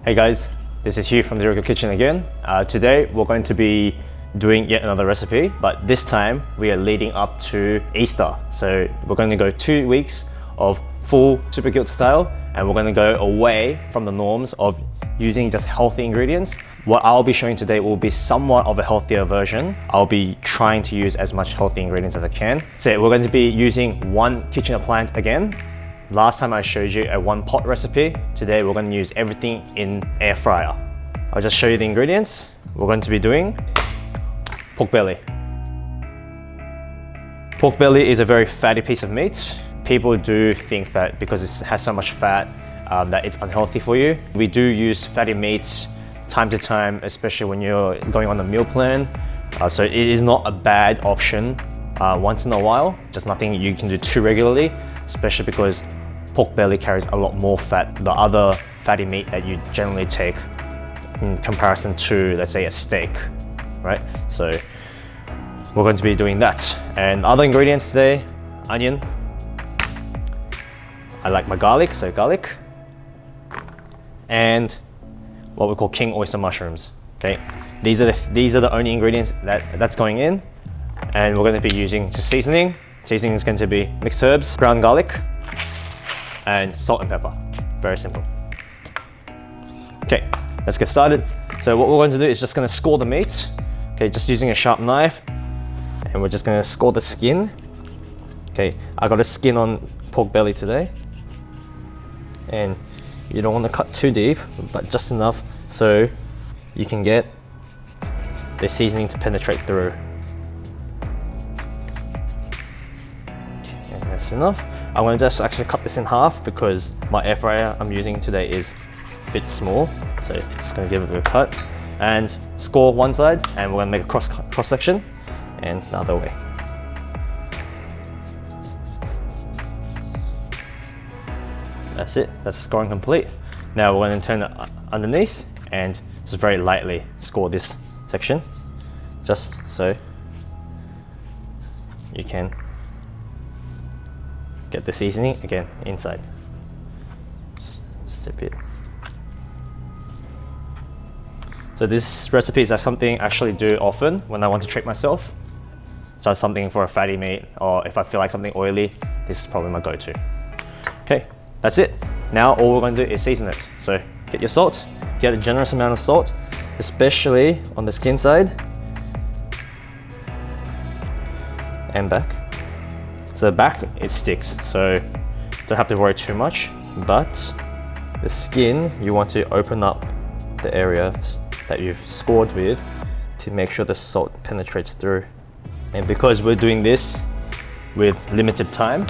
Hey guys, this is Hugh from The Real Kitchen again. Today we're going to be doing yet another recipe, but this time we are leading up to Easter. So we're going to go 2 weeks of full super guilt style, and we're going to go away from the norms of using just healthy ingredients. What I'll be showing today will be somewhat of a healthier version. I'll be trying to use as much healthy ingredients as I can. So we're going to be using one kitchen appliance again. Last time I showed you a one pot recipe. Today we're going to use everything in air fryer. I'll just show you the ingredients. We're going to be doing pork belly. Pork belly is a very fatty piece of meat. People do think that because it has so much fat that it's unhealthy for you. We do use fatty meats time to time, especially when you're going on a meal plan. So it is not a bad option once in a while, just nothing you can do too regularly, especially because pork belly carries a lot more fat, the other fatty meat that you generally take in comparison to, let's say, a steak, right? So we're going to be doing that. And other ingredients today, onion. I like my garlic, so garlic. And what we call king oyster mushrooms, okay? These are the only ingredients that's going in. And we're going to be using just seasoning. Seasoning is going to be mixed herbs, ground garlic, and salt and pepper. Very simple. Okay, let's get started. So what we're going to do is just going to score the meat. Okay, just using a sharp knife, and we're just going to score the skin. Okay, I got a skin on pork belly today, and you don't want to cut too deep, but just enough so you can get the seasoning to penetrate through. And that's enough. I'm going to just actually cut this in half because my air fryer I'm using today is a bit small. So just going to give it a bit of cut and score one side, and we're going to make a cross section and the other way. That's it, that's scoring complete. Now we're going to turn it underneath and just very lightly score this section, just so you can get the seasoning again inside. Just a bit. So this recipe is something I actually do often when I want to treat myself. So something for a fatty meat, or if I feel like something oily, this is probably my go-to. Okay, that's it. Now all we're going to do is season it. So get your salt, get a generous amount of salt, especially on the skin side and back. So the back, it sticks, so don't have to worry too much, but the skin, you want to open up the areas that you've scored with to make sure the salt penetrates through. And because we're doing this with limited time,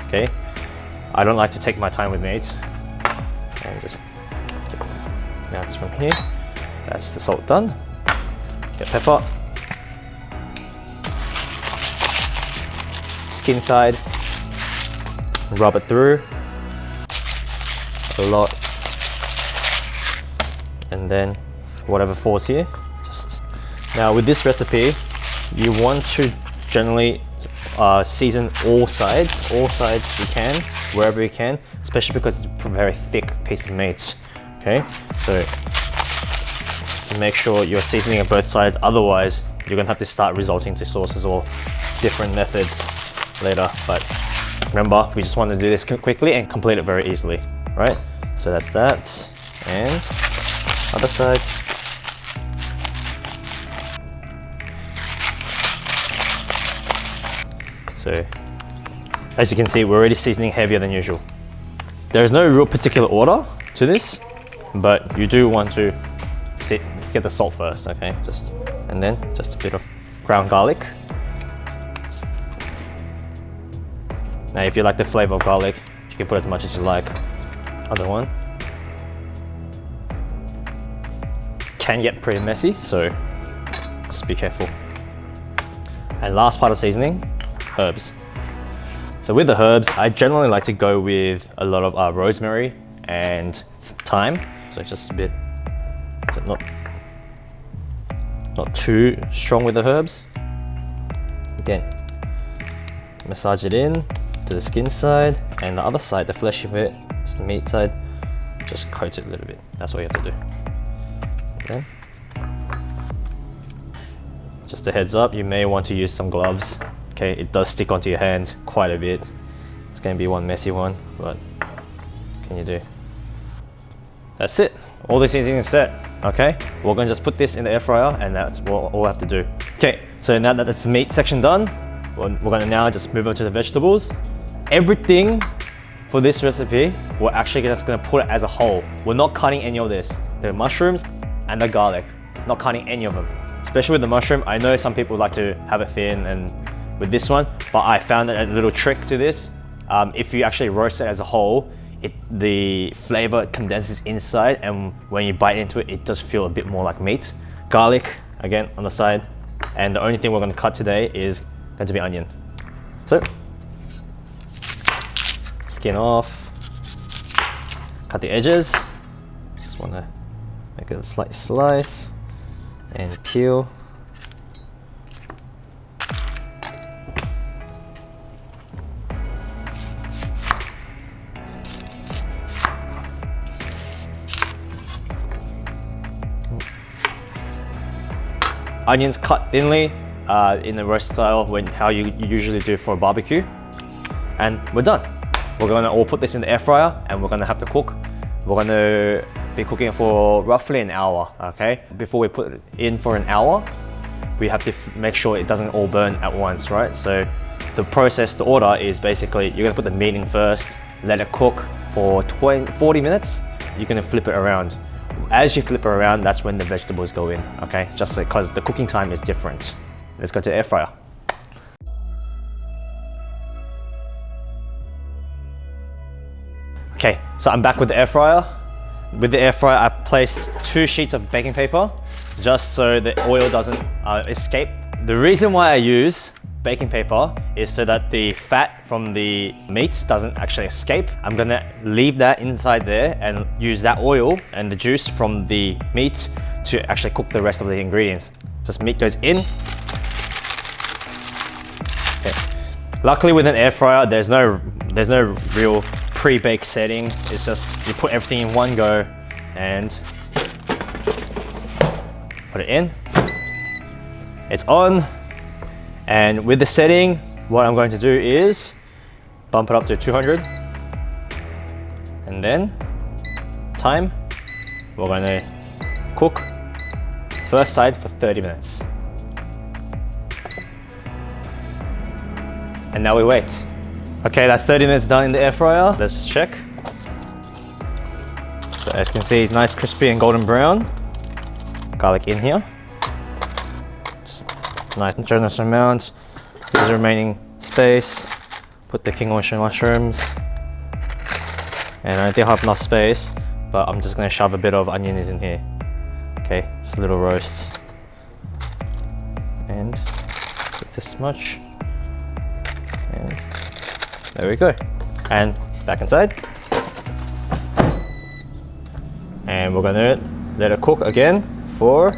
okay, I don't like to take my time with meat. And just, now it's from here, that's the salt done. Get pepper. Skin side, rub it through a lot, and then whatever falls here. Just now with this recipe, you want to generally season all sides you can, wherever you can, especially because it's a very thick piece of meat. Okay, so just make sure you're seasoning at both sides, otherwise you're gonna have to start resorting to sauces or different methods later. But remember, we just want to do this quickly and complete it very easily, right? So that's that, and other side. So as you can see, we're already seasoning heavier than usual. There's no real particular order to this, but you do want to get the salt first, okay? And then just a bit of ground garlic. Now if you like the flavor of garlic, you can put as much as you like. Other one. Can get pretty messy, so just be careful. And last part of seasoning, herbs. So with the herbs, I generally like to go with a lot of rosemary and thyme. So just a bit, so not too strong with the herbs. Again, massage it in to the skin side, and the other side, the fleshy bit, just the meat side, just coat it a little bit. That's all you have to do. Then, just a heads up, you may want to use some gloves. Okay, it does stick onto your hand quite a bit. It's going to be one messy one, but what can you do? That's it. All these things are set. Okay, we're going to just put this in the air fryer, and that's all we have to do. Okay, so now that that's the meat section done, we're going to now just move on to the vegetables. Everything for this recipe, we're actually just going to put it as a whole. We're not cutting any of this. The mushrooms and the garlic, not cutting any of them. Especially with the mushroom, I know some people like to have it thin and with this one, but I found a little trick to this. If you actually roast it as a whole, the flavor condenses inside, and when you bite into it, it does feel a bit more like meat. Garlic, again, on the side. And the only thing we're going to cut today is going to be onion. So, skin off, cut the edges. Just want to make a slight slice and peel. Onions cut thinly in the roast style, how you usually do for a barbecue. And we're done. We're gonna all put this in the air fryer, and we're gonna have to cook. We're gonna be cooking for roughly an hour, okay? Before we put it in for an hour, we have to make sure it doesn't all burn at once, right? So the process, the order is basically, you're gonna put the meat in first, let it cook for 40 minutes, you're gonna flip it around. As you flip it around, that's when the vegetables go in, okay? Just because the cooking time is different. Let's go to the air fryer. Okay, so I'm back with the air fryer. With the air fryer, I placed 2 sheets of baking paper just so the oil doesn't escape. The reason why I use baking paper is so that the fat from the meat doesn't actually escape. I'm gonna leave that inside there and use that oil and the juice from the meat to actually cook the rest of the ingredients. Just meat goes in. Okay. Luckily with an air fryer, there's no real pre-bake setting. It's just you put everything in one go and put it in. It's on. And with the setting, what I'm going to do is bump it up to 200. And then time, we're going to cook first side for 30 minutes. And now we wait. Okay, that's 30 minutes done in the air fryer. Let's just check. So as you can see, it's nice, crispy and golden brown. Garlic in here. Nice and generous amount. Use the remaining space. Put the king oyster mushrooms. And I don't think I have enough space, but I'm just gonna shove a bit of onions in here. Okay, just a little roast. And this much. And there we go. And back inside. And we're gonna let it cook again for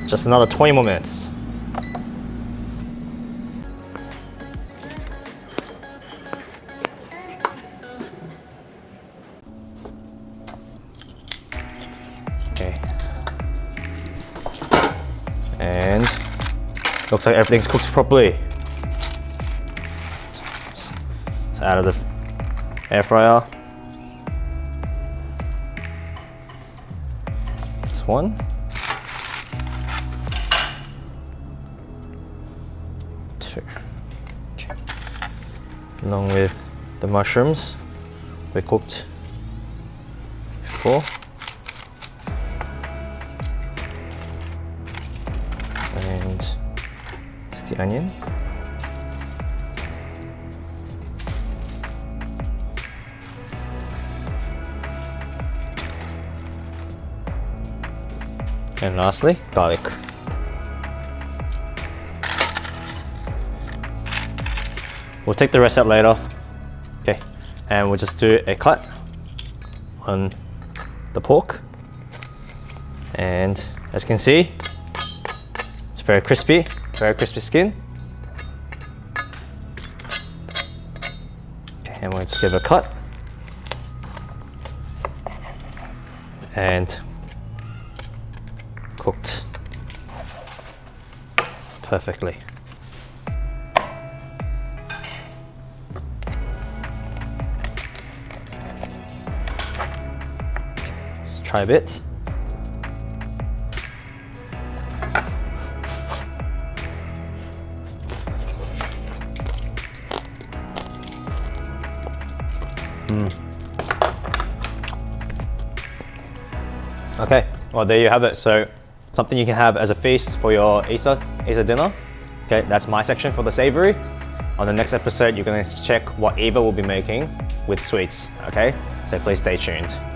just another 20 more minutes. Okay. And looks like everything's cooked properly. So out of the air fryer. This one. Along with the mushrooms we cooked before. And it's the onion. And lastly, garlic. We'll take the rest out later. Okay, and we'll just do a cut on the pork. And as you can see, it's very crispy skin. Okay, and we'll just give it a cut. and cooked perfectly. Let's try a bit. Okay, well there you have it. So something you can have as a feast for your Easter dinner. Okay, that's my section for the savory. On the next episode, you're gonna check what Eva will be making with sweets. Okay, so please stay tuned.